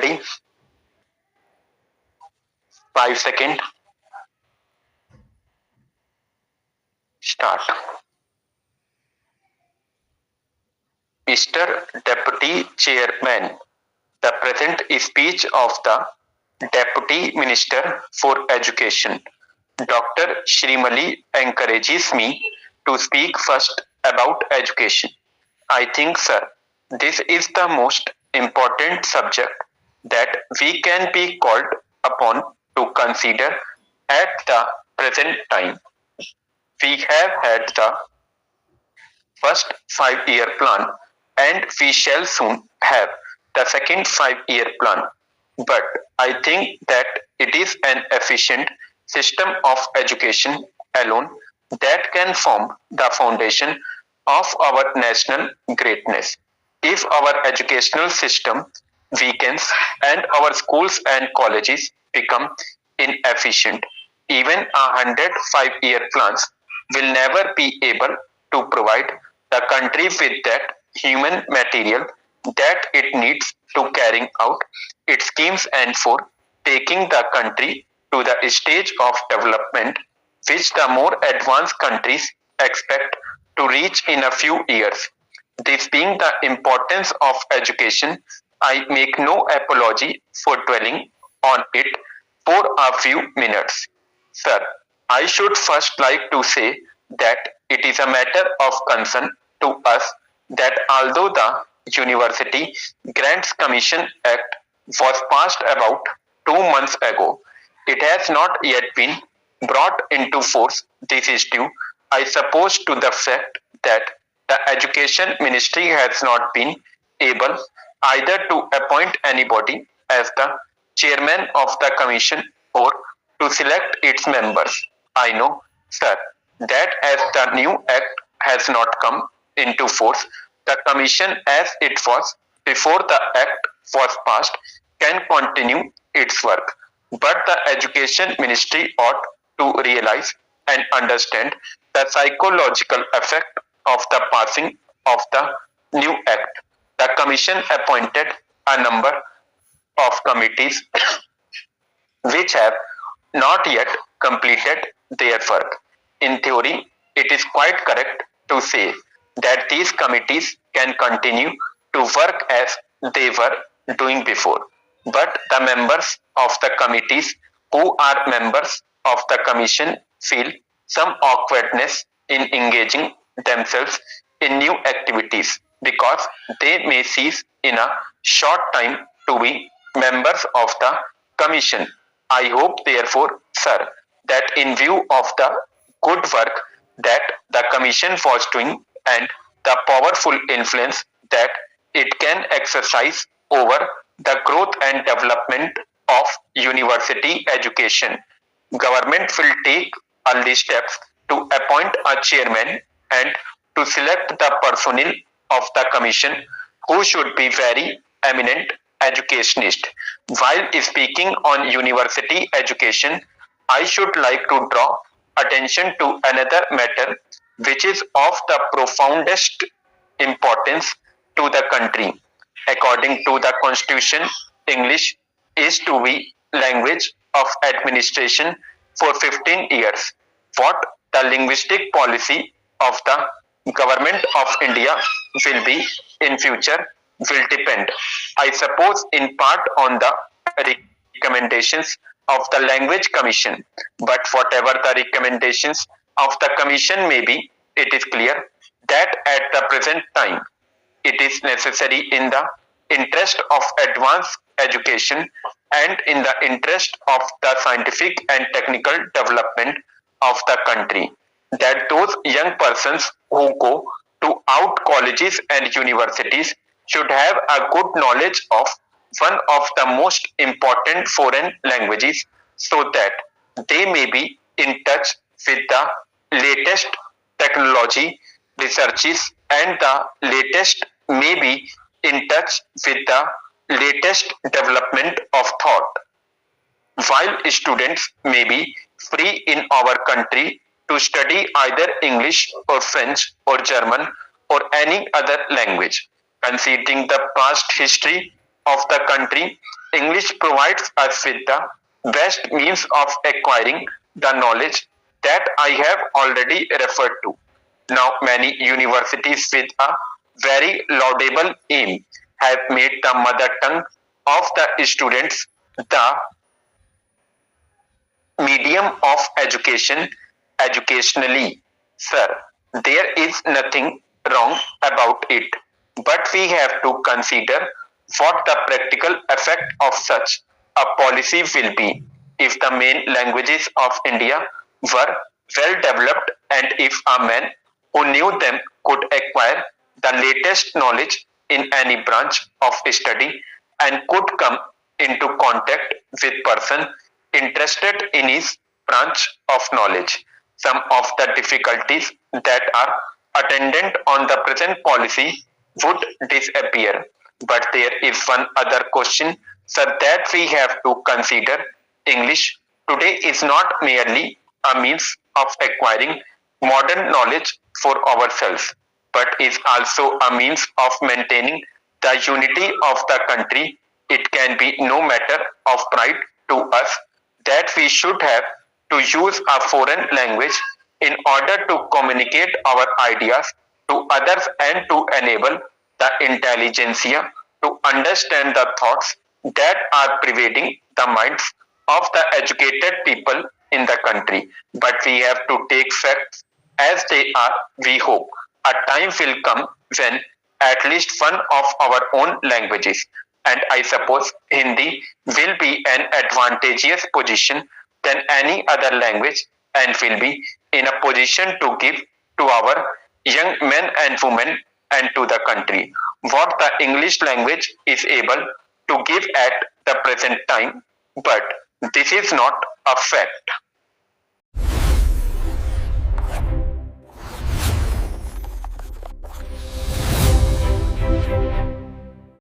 Ready? 5 seconds. Start. Mr. Deputy Chairman, the present speech of the Deputy Minister for Education, Dr. Shrimali, encourages me to speak first about education. I think, sir, this is the most important subject that we can be called upon to consider at the present time. We have had the first 5-year plan and we shall soon have the second 5-year plan. But I think that it is an efficient system of education alone that can form the foundation of our national greatness. If our educational system weakens and our schools and colleges become inefficient, even 105-year plans will never be able to provide the country with that human material that it needs to carry out its schemes and for taking the country to the stage of development which the more advanced countries expect to reach in a few years. This being the importance of education, I make no apology for dwelling on it for a few minutes. Sir, I should first like to say that it is a matter of concern to us that although the University Grants Commission Act was passed about 2 months ago, it has not yet been brought into force. This is due, I suppose, to the fact that the Education Ministry has not been able either to appoint anybody as the chairman of the commission or to select its members. I know, sir, that as the new act has not come into force, the commission as it was before the act was passed can continue its work. But the Education Ministry ought to realize and understand the psychological effect of the passing of the new act. The commission appointed a number of committees which have not yet completed their work. In theory, it is quite correct to say that these committees can continue to work as they were doing before. But the members of the committees who are members of the commission feel some awkwardness in engaging themselves in new activities because they may cease in a short time to be members of the commission. I hope, therefore, sir, that in view of the good work that the commission was doing and the powerful influence that it can exercise over the growth and development of university education, government will take early steps to appoint a chairman and to select the personnel of the commission who should be very eminent educationist. While speaking on university education, I should like to draw attention to another matter which is of the profoundest importance to the country. According to the Constitution, English is to be language of administration for 15 years. What the linguistic policy of the government of India will be in future will depend, I suppose, in part on the recommendations of the Language Commission. But whatever the recommendations of the Commission may be, it is clear that at the present time, it is necessary in the interest of advanced education and in the interest of the scientific and technical development of the country that those young persons who go to out colleges and universities should have a good knowledge of one of the most important foreign languages so that they may be in touch with the latest technology researches and the latest may be in touch with the latest development of thought. While students may be free in our country to study either English or French or German or any other language, considering the past history of the country, English provides us with the best means of acquiring the knowledge that I have already referred to. Now, many universities with a very laudable aim have made the mother tongue of the students the medium of education educationally. Sir, there is nothing wrong about it, but we have to consider what the practical effect of such a policy will be if the main languages of India were well developed and if a man who knew them could acquire the latest knowledge in any branch of study and could come into contact with person interested in his branch of knowledge. Some of the difficulties that are attendant on the present policy would disappear. But there is one other question, sir, that we have to consider. English today is not merely a means of acquiring modern knowledge for ourselves, but is also a means of maintaining the unity of the country. It can be no matter of pride to us that we should have to use a foreign language in order to communicate our ideas to others and to enable the intelligentsia to understand the thoughts that are pervading the minds of the educated people in the country. But we have to take facts as they are. We hope a time will come when at least one of our own languages, and I suppose Hindi, will be an advantageous position than any other language and will be in a position to give to our young men and women and to the country what the English language is able to give at the present time. But this is not a fact.